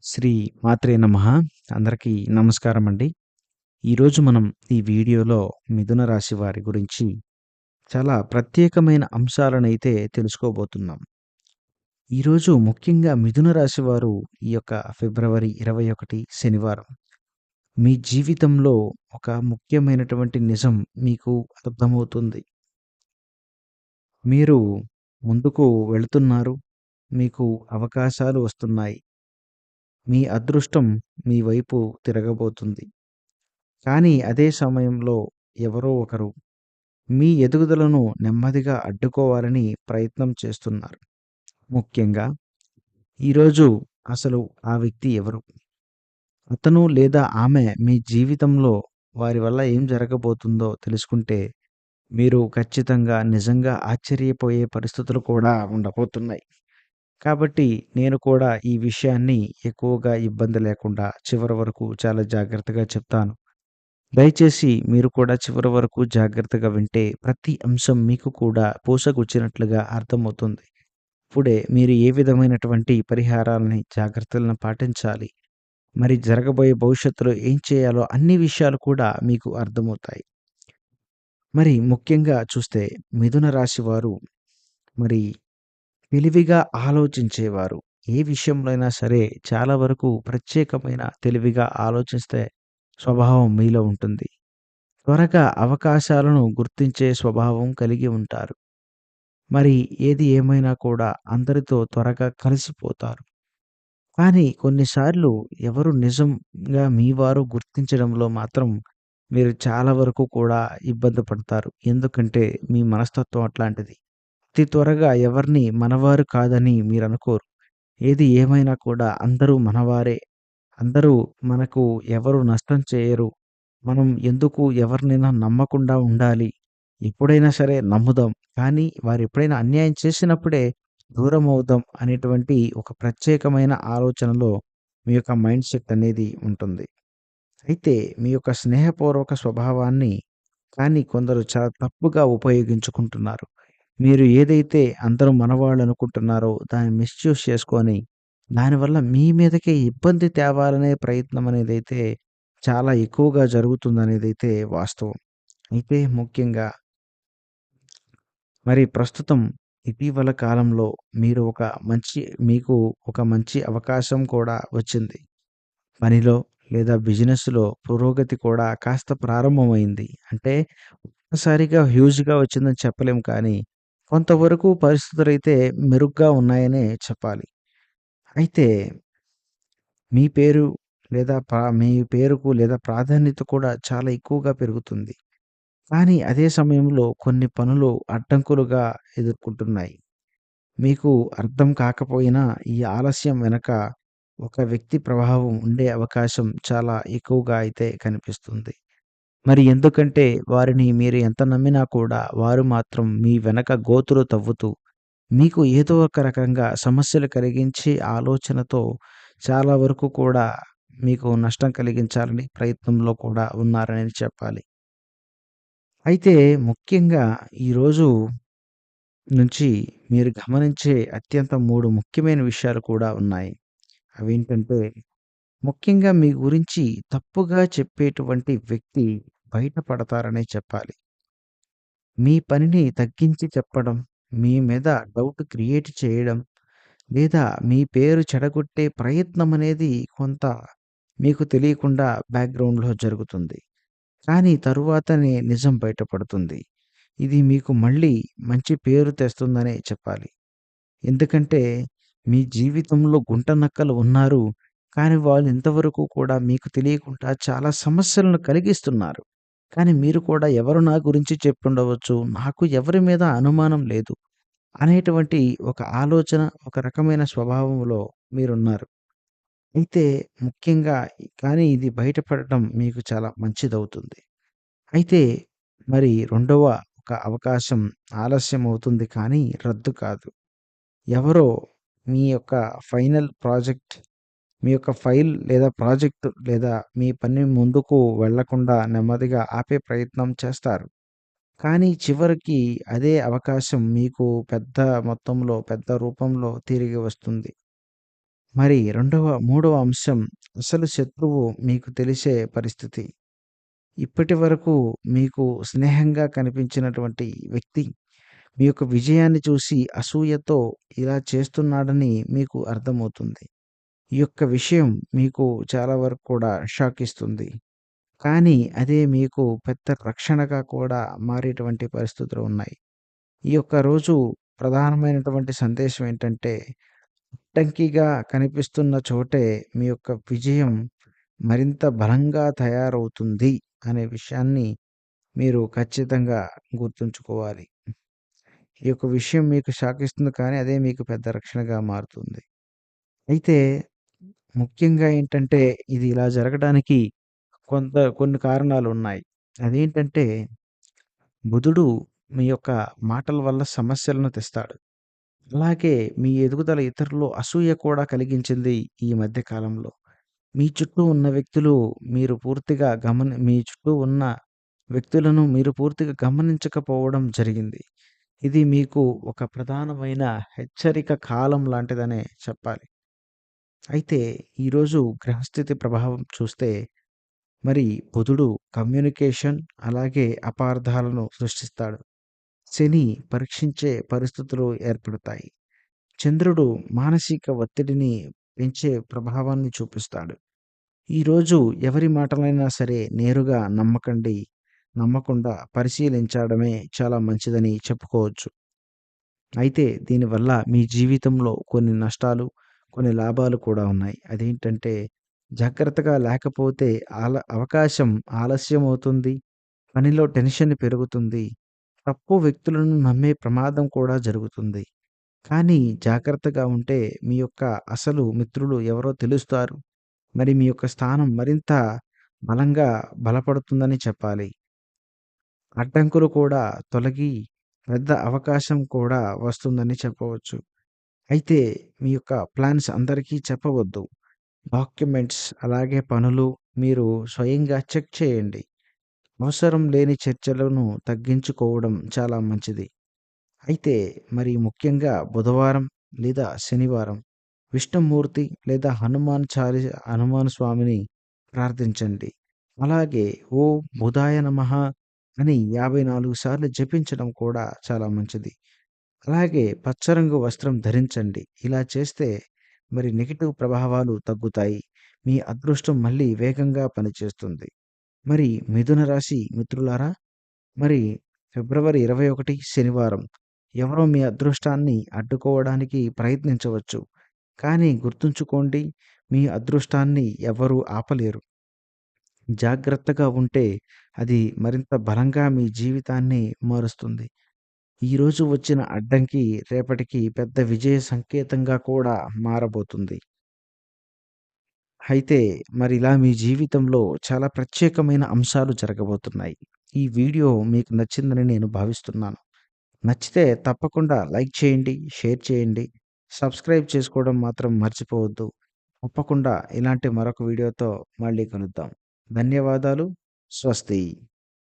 శ్రీ మాత్రే నమః. అందరికీ నమస్కారమండి. ఈరోజు మనం ఈ వీడియోలో మిథున రాశి వారి గురించి చాలా ప్రత్యేకమైన అంశాలనైతే తెలుసుకోబోతున్నాం. ఈరోజు ముఖ్యంగా మిథున రాశి వారు ఈ యొక్క ఫిబ్రవరి 21 శనివారం మీ జీవితంలో ఒక ముఖ్యమైనటువంటి నిజం మీకు అర్థమవుతుంది. మీరు ముందుకు వెళుతున్నారు. మీకు అవకాశాలు వస్తున్నాయి. మీ అదృష్టం మీ వైపు తిరగబోతుంది. కానీ అదే సమయంలో ఎవరో ఒకరు మీ ఎదుగుదలను నెమ్మదిగా అడ్డుకోవాలని ప్రయత్నం చేస్తున్నారు. ముఖ్యంగా ఈరోజు అసలు ఆ వ్యక్తి ఎవరు? అతను లేదా ఆమె మీ జీవితంలో వారి వల్ల ఏం జరగబోతుందో తెలుసుకుంటే మీరు ఖచ్చితంగా నిజంగా ఆశ్చర్యపోయే పరిస్థితులు కూడా ఉండబోతున్నాయి. కాబట్టి నేను కూడా ఈ విషయాన్ని ఎక్కువగా ఇబ్బంది లేకుండా చివరి వరకు చాలా జాగ్రత్తగా చెప్తాను. దయచేసి మీరు కూడా చివరి వరకు జాగ్రత్తగా వింటే ప్రతి అంశం మీకు కూడా పూసగుచ్చినట్లుగా అర్థమవుతుంది. అప్పుడే మీరు ఏ విధమైనటువంటి పరిహారాలని, జాగ్రత్తలను పాటించాలి, మరి జరగబోయే భవిష్యత్తులో ఏం చేయాలో అన్ని విషయాలు కూడా మీకు అర్థమవుతాయి. మరి ముఖ్యంగా చూస్తే మిథున రాశి వారు మరి తెలివిగా ఆలోచించేవారు. ఏ విషయంలో అయినా సరే చాలా వరకు ప్రత్యేకమైన తెలివిగా ఆలోచిస్తే స్వభావం మీలో ఉంటుంది. త్వరగా అవకాశాలను గుర్తించే స్వభావం కలిగి ఉంటారు. మరి ఏది ఏమైనా కూడా అందరితో త్వరగా కలిసిపోతారు. కానీ కొన్నిసార్లు ఎవరు నిజంగా మీ వారు గుర్తించడంలో మాత్రం మీరు చాలా వరకు కూడా ఇబ్బంది పడతారు. ఎందుకంటే మీ మనస్తత్వం అట్లాంటిది. అతి త్వరగా ఎవరిని మనవారు కాదని మీరనుకోరు. ఏది ఏమైనా కూడా అందరూ మనవారే. అందరూ మనకు ఎవరు నష్టం చేయరు. మనం ఎందుకు ఎవరినైనా నమ్మకుండా ఉండాలి. ఎప్పుడైనా సరే నమ్ముదాం. కానీ వారెప్పుడైనా అన్యాయం చేసినప్పుడే దూరమవుదాం అనేటువంటి ఒక ప్రత్యేకమైన ఆలోచనలో మీ యొక్క మైండ్ సెట్ అనేది ఉంటుంది. అయితే మీ యొక్క స్నేహపూర్వక స్వభావాన్ని కానీ కొందరు చాలా తప్పుగా ఉపయోగించుకుంటున్నారు. మీరు ఏదైతే అందరూ మనవాళ్ళు అనుకుంటున్నారో దాన్ని మిస్‌యూజ్ చేసుకొని దానివల్ల మీ మీదకే ఇబ్బంది తేవాలనే ప్రయత్నం అనేదైతే చాలా ఎక్కువగా జరుగుతుందనేదైతే వాస్తవం. అయితే ముఖ్యంగా మరి ప్రస్తుతం ఇటీవల కాలంలో మీరు మీకు ఒక మంచి అవకాశం కూడా వచ్చింది. పనిలో లేదా బిజినెస్‌లో పురోగతి కూడా కాస్త ప్రారంభమైంది. అంటే ఒక్కసారిగా హ్యూజ్‌గా వచ్చిందని చెప్పలేం కానీ, కొంతవరకు పరిస్థితులైతే మెరుగ్గా ఉన్నాయనే చెప్పాలి. అయితే మీ పేరు మీ పేరుకు లేదా ప్రాధాన్యత కూడా చాలా ఎక్కువగా పెరుగుతుంది. కానీ అదే సమయంలో కొన్ని పనులు అడ్డంకులుగా ఎదుర్కొంటున్నాయి. మీకు అర్థం కాకపోయినా ఈ ఆలస్యం వెనక ఒక వ్యక్తి ప్రభావం ఉండే అవకాశం చాలా ఎక్కువగా అయితే కనిపిస్తుంది. మరి ఎందుకంటే వారిని మీరు ఎంత నమ్మినా కూడా వారు మాత్రం మీ వెనక గోతులు తవ్వుతూ మీకు ఏదో ఒక రకంగా సమస్యలు కలిగించే ఆలోచనతో చాలా వరకు కూడా మీకు నష్టం కలిగించాలని ప్రయత్నంలో కూడా ఉన్నారని చెప్పాలి. అయితే ముఖ్యంగా ఈరోజు నుంచి మీరు గమనించే అత్యంత 3 ముఖ్యమైన విషయాలు కూడా ఉన్నాయి. అవేంటంటే ముఖ్యంగా మీ గురించి తప్పుగా చెప్పేటువంటి వ్యక్తి బయటపడతారనే చెప్పాలి. మీ పనిని తగ్గించి చెప్పడం, మీ మీద డౌట్ క్రియేట్ చేయడం, లేదా మీ పేరు చెడగొట్టే ప్రయత్నం అనేది కొంత మీకు తెలియకుండా బ్యాక్‌గ్రౌండ్‌లో జరుగుతుంది. కానీ తరువాతనే నిజం బయటపడుతుంది. ఇది మీకు మళ్ళీ మంచి పేరు తెస్తుందనే చెప్పాలి. ఎందుకంటే మీ జీవితంలో గుంటనక్కలు ఉన్నారు. కానీ వాళ్ళు ఇంతవరకు కూడా మీకు తెలియకుండా చాలా సమస్యలను కలిగిస్తున్నారు. కానీ మీరు కూడా ఎవరు నా గురించి చెప్పుండవచ్చు. నాకు ఎవరి మీద అనుమానం లేదు. అనేటువంటి ఒక ఆలోచన, ఒక రకమైన స్వభావంలో మీరున్నారు. అయితే ముఖ్యంగా కానీ ఇది బయటపడటం మీకు చాలా మంచిదవుతుంది. అయితే మరి రెండవ ఒక అవకాశం ఆలస్యం అవుతుంది కానీ రద్దు కాదు. ఎవరో మీ యొక్క ఫైనల్ ప్రాజెక్ట్ మీ యొక్క ఫైల్ లేదా ప్రాజెక్ట్ లేదా మీ పని ముందుకు వెళ్ళకుండా నెమ్మదిగా ఆపే ప్రయత్నం చేస్తారు. కానీ చివరికి అదే అవకాశం మీకు పెద్ద మొత్తంలో, పెద్ద రూపంలో తిరిగి వస్తుంది. మరి మూడవ అంశం అసలు శత్రువు మీకు తెలిసే పరిస్థితి. ఇప్పటివరకు మీకు స్నేహంగా కనిపించినటువంటి వ్యక్తి మీ యొక్క విజయాన్ని చూసి అసూయతో ఇలా చేస్తున్నాడని మీకు అర్థమవుతుంది. ఈ యొక్క విషయం మీకు చాలా వరకు కూడా షాక్ ఇస్తుంది. కానీ అదే మీకు పెద్ద రక్షణగా కూడా మారేటువంటి పరిస్థితులు ఉన్నాయి. ఈ యొక్క రోజు ప్రధానమైనటువంటి సందేశం ఏంటంటే, అడ్డంకిగా కనిపిస్తున్న చోటే మీ యొక్క విజయం మరింత బలంగా తయారవుతుంది అనే విషయాన్ని మీరు ఖచ్చితంగా గుర్తుంచుకోవాలి. ఈ యొక్క విషయం మీకు షాక్ ఇస్తుంది కానీ అదే మీకు పెద్ద రక్షణగా మారుతుంది. అయితే ముఖ్యంగా ఏంటంటే ఇది ఇలా జరగడానికి కొన్ని కారణాలున్నాయి. అదేంటంటే బుధుడు మీ యొక్క మాటల వల్ల సమస్యలను తెస్తాడు. అలాగే మీ ఎదుగుదల ఇతరుల్లో అసూయ కూడా కలిగించింది ఈ మధ్య కాలంలో. మీ చుట్టూ ఉన్న వ్యక్తులు మీరు పూర్తిగా మీ చుట్టూ ఉన్న వ్యక్తులను మీరు పూర్తిగా గమనించకపోవడం జరిగింది. ఇది మీకు ఒక ప్రధానమైన హెచ్చరిక కాలం లాంటిదనే చెప్పాలి. అయితే ఈరోజు గ్రహస్థితి ప్రభావం చూస్తే మరి బుధుడు కమ్యూనికేషన్ అలాగే అపార్థాలను సృష్టిస్తాడు. శని పరీక్షించే పరిస్థితులు ఏర్పడతాయి. చంద్రుడు మానసిక ఒత్తిడిని పెంచే ప్రభావాన్ని చూపిస్తాడు. ఈరోజు ఎవరి మాటలైనా సరే నేరుగా నమ్మకండి. నమ్మకుండా పరిశీలించడమే చాలా మంచిదని చెప్పుకోవచ్చు. అయితే దీనివల్ల మీ జీవితంలో కొన్ని నష్టాలు, కొన్ని లాభాలు కూడా ఉన్నాయి. అదేంటంటే జాగ్రత్తగా లేకపోతే అవకాశం ఆలస్యమవుతుంది. పనిలో టెన్షన్ పెరుగుతుంది. తప్పు వ్యక్తులను నమ్మే ప్రమాదం కూడా జరుగుతుంది. కానీ జాగ్రత్తగా ఉంటే మీ యొక్క అసలు మిత్రులు ఎవరో తెలుస్తారు. మరి మీ యొక్క స్థానం మరింత బలపడుతుందని చెప్పాలి. అడ్డంకులు కూడా తొలగి పెద్ద అవకాశం కూడా వస్తుందని చెప్పవచ్చు. అయితే మీ యొక్క ప్లాన్స్ అందరికీ చెప్పవద్దు. డాక్యుమెంట్స్ అలాగే పనులు మీరు స్వయంగా చెక్ చేయండి. అవసరం లేని చర్చలను తగ్గించుకోవడం చాలా మంచిది. అయితే మరి ముఖ్యంగా బుధవారం లేదా శనివారం విష్ణుమూర్తి లేదా హనుమాన్ స్వామిని ప్రార్థించండి. అలాగే ఓం బుధాయ నమః అని 54 సార్లు జపించడం కూడా చాలా మంచిది. అలాగే పచ్చ రంగు వస్త్రం ధరించండి. ఇలా చేస్తే మరి నెగెటివ్ ప్రభావాలు తగ్గుతాయి. మీ అదృష్టం మళ్ళీ వేగంగా పనిచేస్తుంది. మరి మిథున రాశి మిత్రులారా, మరి ఫిబ్రవరి 21 శనివారం ఎవరో మీ అదృష్టాన్ని అడ్డుకోవడానికి ప్రయత్నించవచ్చు. కానీ గుర్తుంచుకోండి, మీ అదృష్టాన్ని ఎవరూ ఆపలేరు. జాగ్రత్తగా ఉంటే అది మరింత బలంగా మీ జీవితాన్ని మారుస్తుంది. ఈరోజు వచ్చిన అడ్డంకి రేపటికి పెద్ద విజయ సంకేతంగా కూడా మారబోతుంది. అయితే మరి ఇలా మీ జీవితంలో చాలా ప్రత్యేకమైన అంశాలు జరగబోతున్నాయి. ఈ వీడియో మీకు నచ్చిందని నేను భావిస్తున్నాను. నచ్చితే తప్పకుండా లైక్ చేయండి, షేర్ చేయండి. సబ్స్క్రైబ్ చేసుకోవడం మాత్రం మర్చిపోవద్దు. తప్పకుండా ఇలాంటి మరొక వీడియోతో మళ్ళీ కలుద్దాం. ధన్యవాదాలు. స్వస్తి.